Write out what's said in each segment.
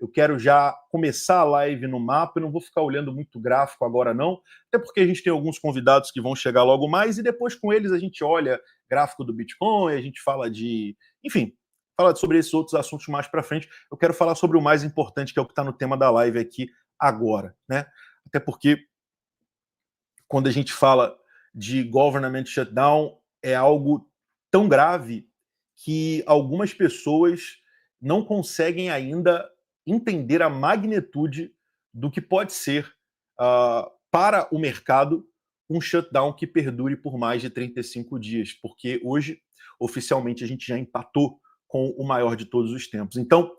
Eu quero já começar a live no mapa, eu não vou ficar olhando muito gráfico agora não, até porque a gente tem alguns convidados que vão chegar logo mais, e depois com eles a gente olha gráfico do Bitcoin, a gente fala de... Enfim, fala sobre esses outros assuntos mais para frente. Eu quero falar sobre o mais importante, que é o que está no tema da live aqui agora, né? Até porque quando a gente fala de government shutdown, é algo tão grave que algumas pessoas não conseguem ainda entender a magnitude do que pode ser para o mercado um shutdown que perdure por mais de 35 dias, porque hoje, oficialmente, a gente já empatou com o maior de todos os tempos. Então,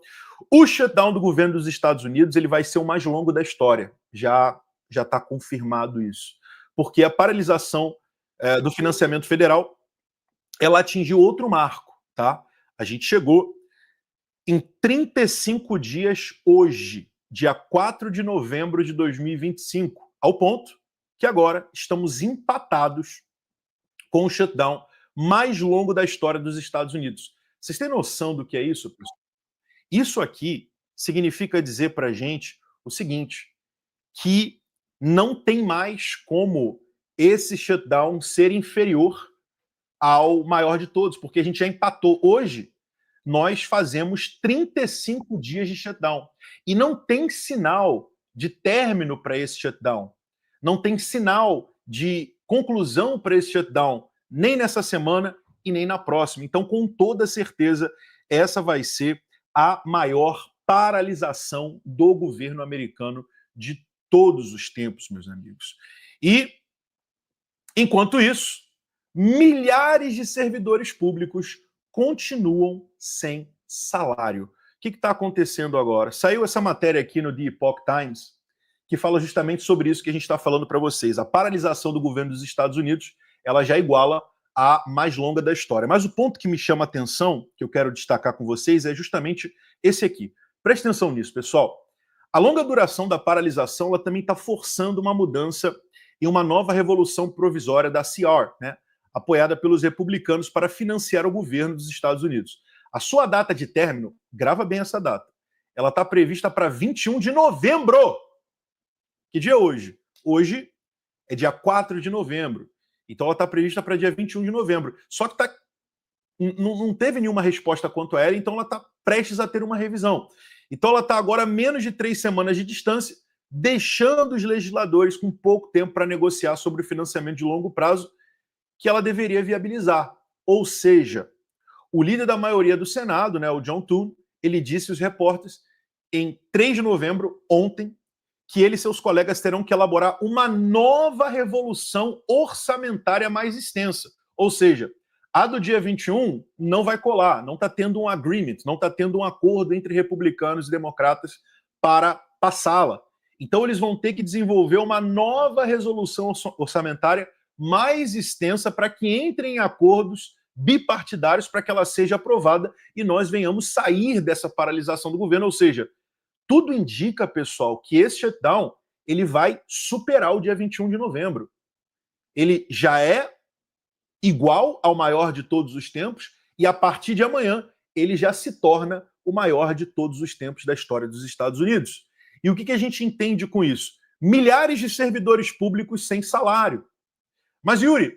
o shutdown do governo dos Estados Unidos ele vai ser o mais longo da história, já está confirmado isso, porque a paralisação do financiamento federal ela atingiu outro marco, tá? A gente chegou em 35 dias hoje, dia 4 de novembro de 2025, ao ponto que agora estamos empatados com o shutdown mais longo da história dos Estados Unidos. Vocês têm noção do que é isso, pessoal? Isso aqui significa dizer para a gente o seguinte, que não tem mais como esse shutdown ser inferior ao maior de todos, porque a gente já empatou. Hoje, nós fazemos 35 dias de shutdown. E não tem sinal de término para esse shutdown. Não tem sinal de conclusão para esse shutdown, nem nessa semana e nem na próxima. Então, com toda certeza, essa vai ser a maior paralisação do governo americano de todos os tempos, meus amigos. E, enquanto isso, milhares de servidores públicos continuam sem salário. O que está acontecendo agora? Saiu essa matéria aqui no The Epoch Times, que fala justamente sobre isso que a gente está falando para vocês. A paralisação do governo dos Estados Unidos, ela já iguala a mais longa da história. Mas o ponto que me chama a atenção, que eu quero destacar com vocês, é justamente esse aqui. Presta atenção nisso, pessoal. A longa duração da paralisação, ela também está forçando uma mudança e uma nova revolução provisória da CR, né? Apoiada pelos republicanos para financiar o governo dos Estados Unidos. A sua data de término, grava bem essa data, ela está prevista para 21 de novembro. Que dia é hoje? Hoje é dia 4 de novembro. Então ela está prevista para dia 21 de novembro. Só que não teve nenhuma resposta quanto a ela, então ela está prestes a ter uma revisão. Então ela está agora a menos de 3 semanas de distância, deixando os legisladores com pouco tempo para negociar sobre o financiamento de longo prazo que ela deveria viabilizar. Ou seja, o líder da maioria do Senado, né, o John Thune, ele disse aos repórteres em 3 de novembro, ontem, que ele e seus colegas terão que elaborar uma nova revolução orçamentária mais extensa. Ou seja, a do dia 21 não vai colar, não está tendo um agreement, não está tendo um acordo entre republicanos e democratas para passá-la. Então eles vão ter que desenvolver uma nova resolução orçamentária mais extensa para que entrem em acordos bipartidários para que ela seja aprovada e nós venhamos sair dessa paralisação do governo. Ou seja, tudo indica, pessoal, que esse shutdown ele vai superar o dia 21 de novembro. Ele já é igual ao maior de todos os tempos e a partir de amanhã ele já se torna o maior de todos os tempos da história dos Estados Unidos. E o que a gente entende com isso? Milhares de servidores públicos sem salário. Mas, Yuri,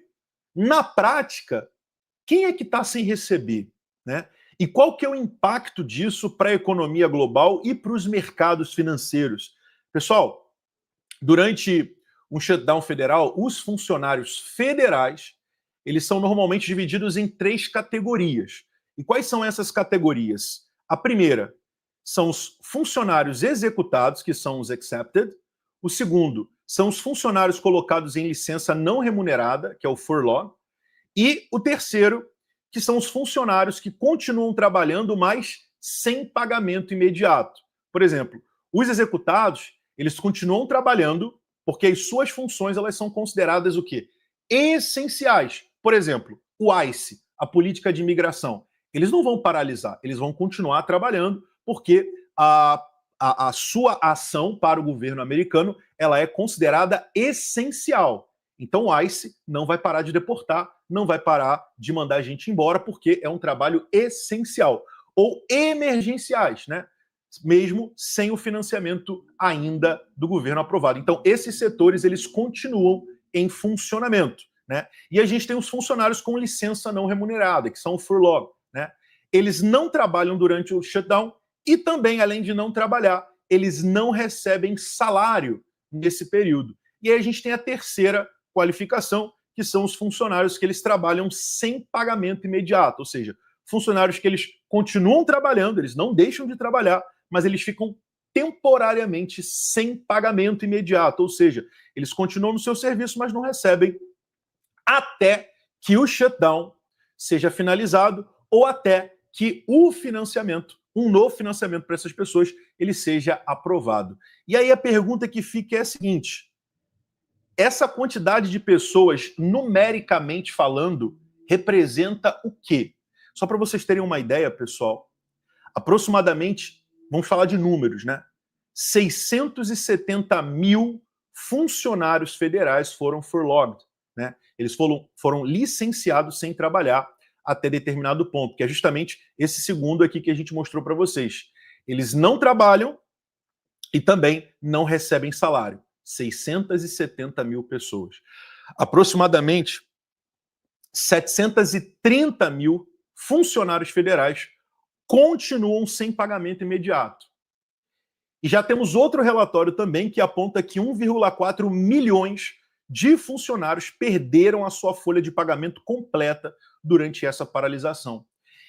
na prática, quem é que está sem receber, né? E qual que é o impacto disso para a economia global e para os mercados financeiros? Pessoal, durante um shutdown federal, os funcionários federais, eles são normalmente divididos em 3 categorias. E quais são essas categorias? A primeira são os funcionários executados, que são os accepted. O segundo são os funcionários colocados em licença não remunerada, que é o furlough. E o terceiro, que são os funcionários que continuam trabalhando, mas sem pagamento imediato. Por exemplo, os executados, eles continuam trabalhando porque as suas funções elas são consideradas o quê? Essenciais. Por exemplo, o ICE, a política de imigração. Eles não vão paralisar, eles vão continuar trabalhando porque a sua ação para o governo americano ela é considerada essencial. Então o ICE não vai parar de deportar, não vai parar de mandar a gente embora, porque é um trabalho essencial. Ou emergenciais, né? mesmo sem o financiamento ainda do governo aprovado. Então, esses setores, eles continuam em funcionamento, né? E a gente tem os funcionários com licença não remunerada, que são o furlough, né? Eles não trabalham durante o shutdown e também, além de não trabalhar, eles não recebem salário nesse período. E aí a gente tem a terceira qualificação, que são os funcionários que eles trabalham sem pagamento imediato, ou seja, funcionários que eles continuam trabalhando, eles não deixam de trabalhar, mas eles ficam temporariamente sem pagamento imediato, ou seja, eles continuam no seu serviço, mas não recebem até que o shutdown seja finalizado ou até que o financiamento, um novo financiamento para essas pessoas, ele seja aprovado. E aí a pergunta que fica é a seguinte: essa quantidade de pessoas, numericamente falando, representa o quê? Só para vocês terem uma ideia, pessoal, aproximadamente, vamos falar de números, né? 670 mil funcionários federais foram furloughed, né? Eles foram licenciados sem trabalhar até determinado ponto, que é justamente esse segundo aqui que a gente mostrou para vocês. Eles não trabalham e também não recebem salário. 670 mil pessoas. Aproximadamente 730 mil funcionários federais continuam sem pagamento imediato. E já temos outro relatório também que aponta que 1,4 milhões de funcionários perderam a sua folha de pagamento completa durante essa paralisação.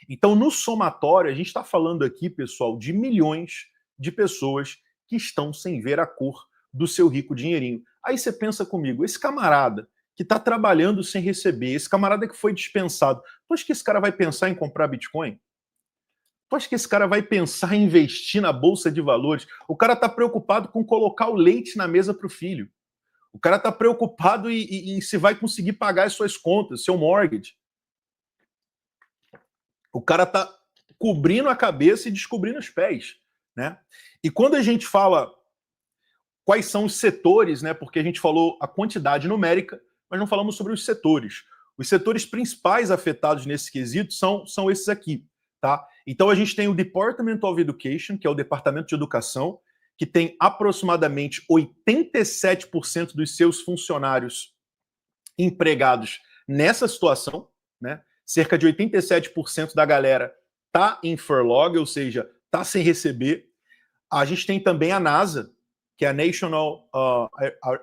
Então, no somatório, a gente está falando aqui, pessoal, de milhões de pessoas que estão sem ver a cor do seu rico dinheirinho. Aí você pensa comigo, esse camarada que está trabalhando sem receber, esse camarada que foi dispensado, tu acha que esse cara vai pensar em comprar Bitcoin? Tu acha que esse cara vai pensar em investir na Bolsa de Valores? O cara está preocupado com colocar o leite na mesa para o filho. O cara está preocupado em se vai conseguir pagar as suas contas, seu mortgage. O cara está cobrindo a cabeça e descobrindo os pés, né? E quando a gente fala quais são os setores, né? Porque a gente falou a quantidade numérica, mas não falamos sobre os setores. Os setores principais afetados nesse quesito são esses aqui, tá? Então a gente tem o Department of Education, que é o Departamento de Educação, que tem aproximadamente 87% dos seus funcionários empregados nessa situação, né? Cerca de 87% da galera tá em furlough, ou seja, tá sem receber. A gente tem também a NASA, que é a National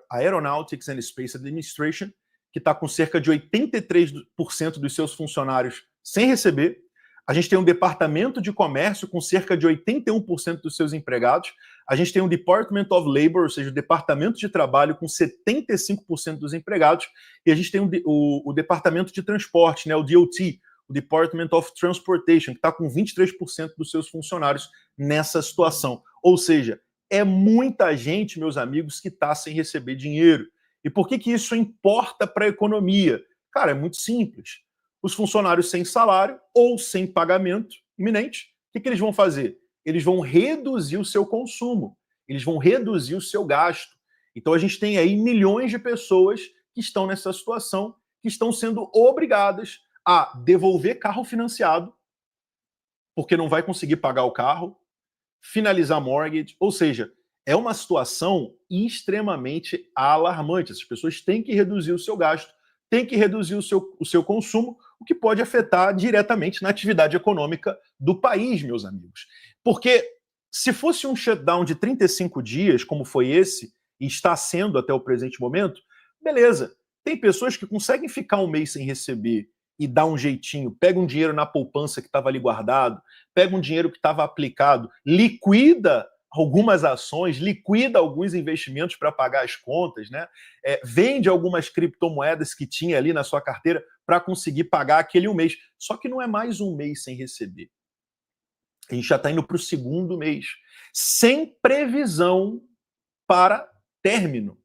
Aeronautics and Space Administration, que está com cerca de 83% dos seus funcionários sem receber. A gente tem um departamento de comércio com cerca de 81% dos seus empregados. A gente tem um Department of Labor, ou seja, o departamento de trabalho com 75% dos empregados. E a gente tem o departamento de transporte, né, o DOT, o Department of Transportation, que está com 23% dos seus funcionários nessa situação. Ou seja, é muita gente, meus amigos, que está sem receber dinheiro. E por que isso importa para a economia? Cara, é muito simples. Os funcionários sem salário ou sem pagamento iminente, o que eles vão fazer? Eles vão reduzir o seu consumo, eles vão reduzir o seu gasto. Então a gente tem aí milhões de pessoas que estão nessa situação, que estão sendo obrigadas a devolver carro financiado, porque não vai conseguir pagar o carro, finalizar mortgage, ou seja, é uma situação extremamente alarmante. Essas pessoas têm que reduzir o seu gasto, têm que reduzir o seu consumo, o que pode afetar diretamente na atividade econômica do país, meus amigos. Porque se fosse um shutdown de 35 dias, como foi esse, e está sendo até o presente momento, beleza. Tem pessoas que conseguem ficar um mês sem receber e dar um jeitinho, pega um dinheiro na poupança que estava ali guardado, pega um dinheiro que estava aplicado, liquida algumas ações, liquida alguns investimentos para pagar as contas, né? Vende algumas criptomoedas que tinha ali na sua carteira para conseguir pagar aquele um mês. Só que não é mais um mês sem receber. A gente já está indo para o segundo mês, sem previsão para término.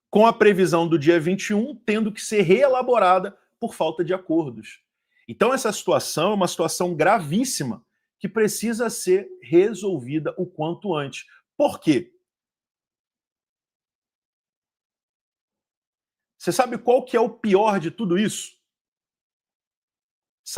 Com a previsão do dia 21 tendo que ser reelaborada por falta de acordos. Então essa situação é uma situação gravíssima que precisa ser resolvida o quanto antes. Por quê? Você sabe qual que é o pior de tudo isso?